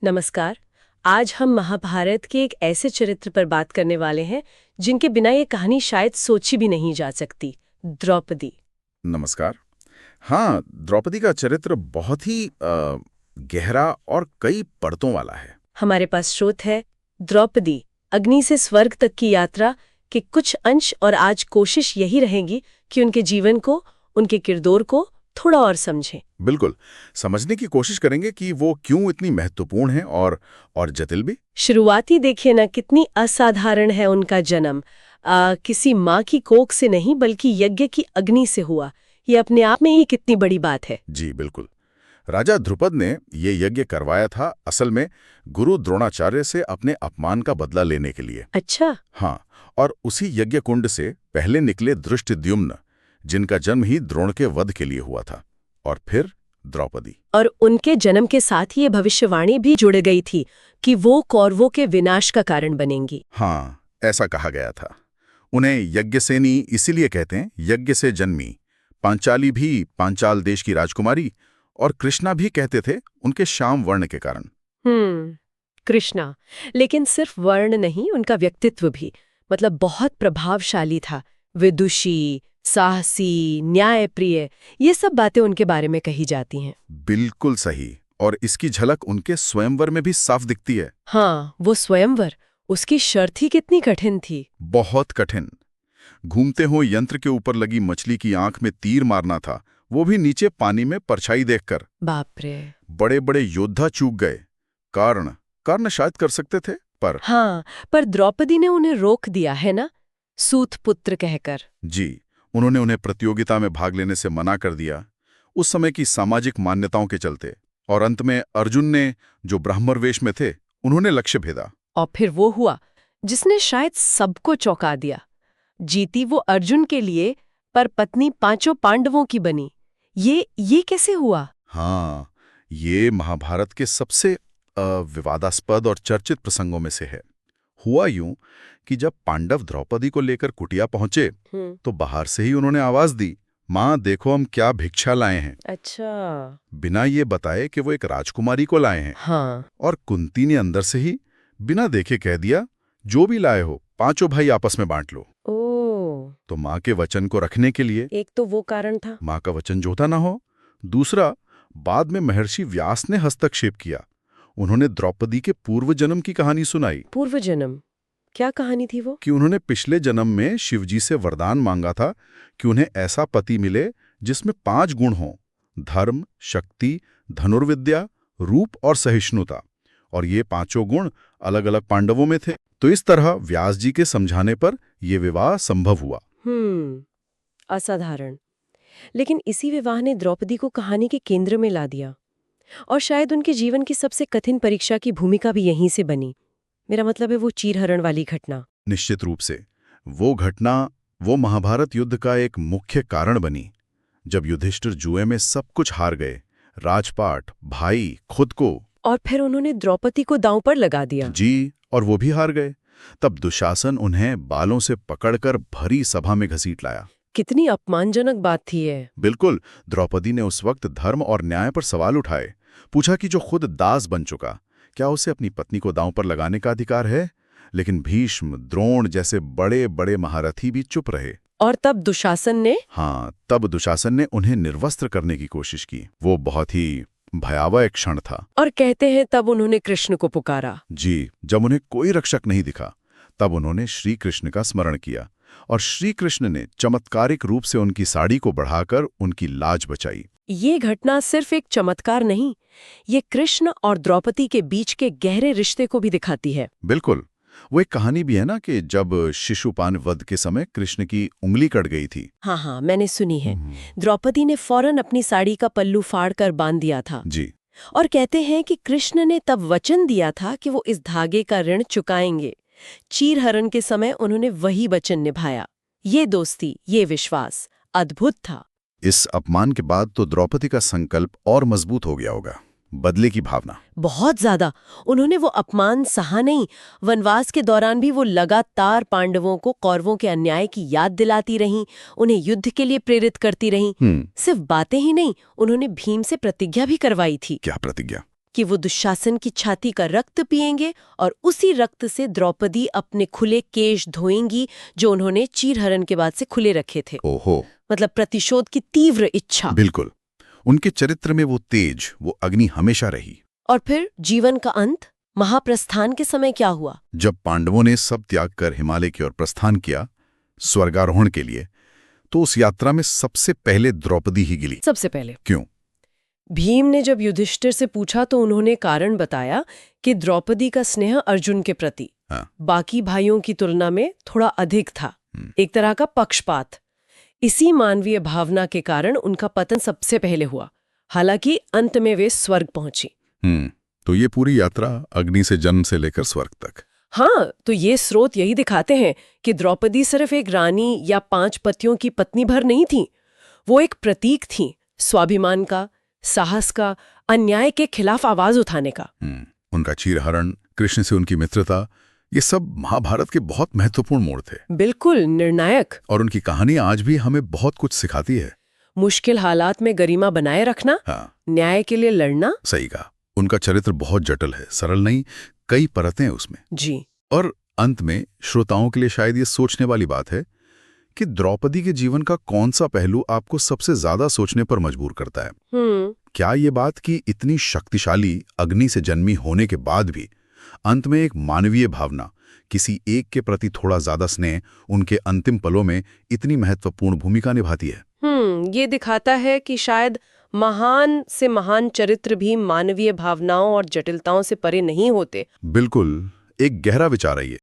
नमस्कार। आज हम महाभारत के एक ऐसे चरित्र पर बात करने वाले हैं जिनके बिना ये कहानी शायद सोची भी नहीं जा सकती, द्रौपदी। नमस्कार। हाँ, द्रौपदी का चरित्र बहुत ही गहरा और कई परतों वाला है। हमारे पास स्रोत है द्रौपदी अग्नि से स्वर्ग तक की यात्रा के कुछ अंश, और आज कोशिश यही रहेगी कि उनके जीवन को, उनके किरदार को थोड़ा और समझें। बिल्कुल, समझने की कोशिश करेंगे कि वो क्यों इतनी महत्वपूर्ण है और जटिल भी। शुरुआती देखिए ना, कितनी असाधारण है उनका जन्म। किसी माँ की कोख से नहीं बल्कि यज्ञ की अग्नि से हुआ। ये अपने आप में ही कितनी बड़ी बात है। जी बिल्कुल। राजा ध्रुपद ने ये यज्ञ करवाया था असल में गुरु द्रोणाचार्य से अपने अपमान का बदला लेने के लिए। अच्छा। हाँ, और उसी यज्ञ कुंड से पहले निकले धृष्टद्युम्न, जिनका जन्म ही द्रोण के वध के लिए हुआ था, और फिर द्रौपदी। और उनके जन्म के साथ ही ये भविष्यवाणी भी जुड़ गई थी कि वो कौरवों के विनाश का कारण बनेंगी। हाँ, ऐसा कहा गया था। उन्हें यज्ञसेनी इसीलिए कहते हैं, यज्ञ से जन्मी। पांचाली भी पांचाल देश की राजकुमारी, और कृष्णा भी कहते थे उनके श्याम वर्ण के कारण। कृष्णा। लेकिन सिर्फ वर्ण नहीं, उनका व्यक्तित्व भी, मतलब बहुत प्रभावशाली था। विदुषी, साहसी, न्यायप्रिय, ये सब बातें उनके बारे में कही जाती हैं। बिल्कुल सही, और इसकी झलक उनके स्वयंवर में भी साफ दिखती है। हाँ, वो स्वयंवर, उसकी शर्त ही कितनी कठिन थी। बहुत कठिन। घूमते हुए यंत्र के ऊपर लगी मछली की आंख में तीर मारना था, वो भी नीचे पानी में परछाई देखकर। बाप रे। बड़े बड़े योद्धा चूक गए। कर्ण शायद कर सकते थे, पर हाँ, पर द्रौपदी ने उन्हें रोक दिया है ना, सूत पुत्र कहकर। जी, उन्होंने उन्हें प्रतियोगिता में भाग लेने से मना कर दिया, उस समय की सामाजिक मान्यताओं के चलते। और अंत में अर्जुन ने, जो ब्राह्मणवेश में थे, उन्होंने लक्ष्य भेदा। और फिर वो हुआ जिसने शायद सबको चौंका दिया। जीती वो अर्जुन के लिए, पर पत्नी पांचों पांडवों की बनी। ये कैसे हुआ? हाँ, ये महाभारत के सबसे विवादास्पद और चर्चित प्रसंगों में से है। हुआ यूं कि जब पांडव द्रौपदी को लेकर कुटिया पहुंचे, तो बाहर से ही उन्होंने आवाज दी, माँ देखो हम क्या भिक्षा लाए हैं। अच्छा। बिना ये बताए कि वो एक राजकुमारी को लाए हैं। हाँ। और कुंती ने अंदर से ही बिना देखे कह दिया, जो भी लाए हो पांचों भाई आपस में बांट लो। ओ। तो माँ के वचन को रखने के लिए, एक तो वो कारण था। माँ का वचन झूठा ना हो। दूसरा, बाद में महर्षि व्यास ने हस्तक्षेप किया। उन्होंने द्रौपदी के पूर्व जन्म की कहानी सुनाई। पूर्व जन्म? क्या कहानी थी वो? कि उन्होंने पिछले जन्म में शिवजी से वरदान मांगा था कि उन्हें ऐसा पति मिले जिसमें 5 गुण हों: धर्म, शक्ति, धनुर्विद्या, रूप और सहिष्णुता। और ये पांचों गुण अलग अलग पांडवों में थे। तो इस तरह व्यास जी के समझाने पर यह विवाह संभव हुआ। असाधारण। लेकिन इसी विवाह ने द्रौपदी को कहानी के केंद्र में ला दिया, और शायद उनके जीवन की सबसे कठिन परीक्षा की भूमिका भी यहीं से बनी। मेरा मतलब है वो चीरहरण वाली घटना। निश्चित रूप से वो घटना, वो महाभारत युद्ध का एक मुख्य कारण बनी। जब युधिष्ठिर जुए में सब कुछ हार गए, राजपाट, भाई, खुद को, और फिर उन्होंने द्रौपदी को दांव पर लगा दिया। जी, और वो भी हार गए। तब दुशासन उन्हें बालों से पकड़कर भरी सभा में घसीट लाया। कितनी अपमानजनक बात थी ये। बिल्कुल। द्रौपदी ने उस वक्त धर्म और न्याय पर सवाल उठाए। पूछा कि जो खुद दास बन चुका, क्या उसे अपनी पत्नी को दांव पर लगाने का अधिकार है? लेकिन भीष्म, द्रोण जैसे बड़े बड़े महारथी भी चुप रहे। और तब दुशासन ने उन्हें निर्वस्त्र करने की कोशिश की। वो बहुत ही भयावह एक क्षण था। और कहते हैं तब उन्होंने कृष्ण को पुकारा। जी, जब उन्हें कोई रक्षक नहीं दिखा, तब उन्होंने श्री कृष्ण का स्मरण किया, और श्री कृष्ण ने चमत्कारिक रूप से उनकी साड़ी को बढ़ाकर उनकी लाज बचाई। ये घटना सिर्फ एक चमत्कार नहीं, ये कृष्ण और द्रौपदी के बीच के गहरे रिश्ते को भी दिखाती है। बिल्कुल। वो एक कहानी भी है ना कि जब शिशुपाल वध के समय कृष्ण की उंगली कट गई थी। हाँ, मैंने सुनी है। द्रौपदी ने फौरन अपनी साड़ी का पल्लू फाड़कर बांध दिया था। जी। और कहते हैं कि कृष्ण ने तब वचन दिया था कि वो इस धागे का ऋण चुकाएंगे। चीरहरण के समय उन्होंने वही वचन निभाया। ये दोस्ती, ये विश्वास अद्भुत था। इस अपमान के बाद तो द्रौपदी का संकल्प और मजबूत हो गया होगा। बदले की भावना बहुत ज्यादा। उन्होंने वो अपमान सहा नहीं। वनवास के दौरान भी वो लगातार पांडवों को कौरवों के अन्याय की याद दिलाती रहीं, उन्हें युद्ध के लिए प्रेरित करती रहीं। सिर्फ बातें ही नहीं, उन्होंने भीम से प्रतिज्ञा भी करवाई थी। क्या प्रतिज्ञा? कि वो दुशासन की छाती का रक्त पिएंगे और उसी रक्त से द्रौपदी अपने खुले केश धोएंगी जो उन्होंने चीरहरण के बाद से खुले रखे थे। ओहो, मतलब प्रतिशोध की तीव्र इच्छा। बिल्कुल। उनके चरित्र में वो तेज, वो अग्नि हमेशा रही। और फिर जीवन का अंत, महाप्रस्थान के समय क्या हुआ? जब पांडवों ने सब त्याग कर हिमालय की ओर प्रस्थान किया स्वर्गारोहण के लिए, तो उस यात्रा में सबसे पहले द्रौपदी ही गिली। सबसे पहले क्यों? भीम ने जब युधिष्ठिर से पूछा तो उन्होंने कारण बताया कि द्रौपदी का स्नेह अर्जुन के प्रति बाकी भाइयों की तुलना में थोड़ा अधिक था, एक तरह का पक्षपात। इसी मानवीय भावना के कारण उनका पतन सबसे पहले हुआ। हालांकि अंत में वे स्वर्ग पहुंची। तो ये पूरी यात्रा अग्नि से जन्म से लेकर स्वर्ग तक। हाँ, तो ये स्रोत यही दिखाते हैं कि द्रौपदी सिर्फ एक रानी या 5 पतियों की पत्नी भर नहीं थी। वो एक प्रतीक थी स्वाभिमान का, साहस का, अन्याय के खिलाफ आवाज उठाने का। उनका चीरहरण, कृष्ण से उनकी मित्रता, ये सब महाभारत के बहुत महत्वपूर्ण मोड़ थे। बिल्कुल निर्णायक। और उनकी कहानी आज भी हमें बहुत कुछ सिखाती है। मुश्किल हालात में गरिमा बनाए रखना, न्याय के लिए लड़ना। सही कहा। उनका चरित्र बहुत जटिल है, सरल नहीं, कई परतें हैं उसमें। जी। और अंत में श्रोताओं के लिए शायद ये सोचने वाली बात है कि द्रौपदी के जीवन का कौन सा पहलू आपको सबसे ज्यादा सोचने पर मजबूर करता है? क्या ये बात कि इतनी शक्तिशाली अग्नि से जन्मी होने के बाद भी अंत में एक मानवीय भावना, किसी एक के प्रति थोड़ा ज्यादा स्नेह उनके अंतिम पलों में इतनी महत्वपूर्ण भूमिका निभाती है? ये दिखाता है कि शायद महान से महान चरित्र भी मानवीय भावनाओं और जटिलताओं से परे नहीं होते। बिल्कुल, एक गहरा विचार है ये।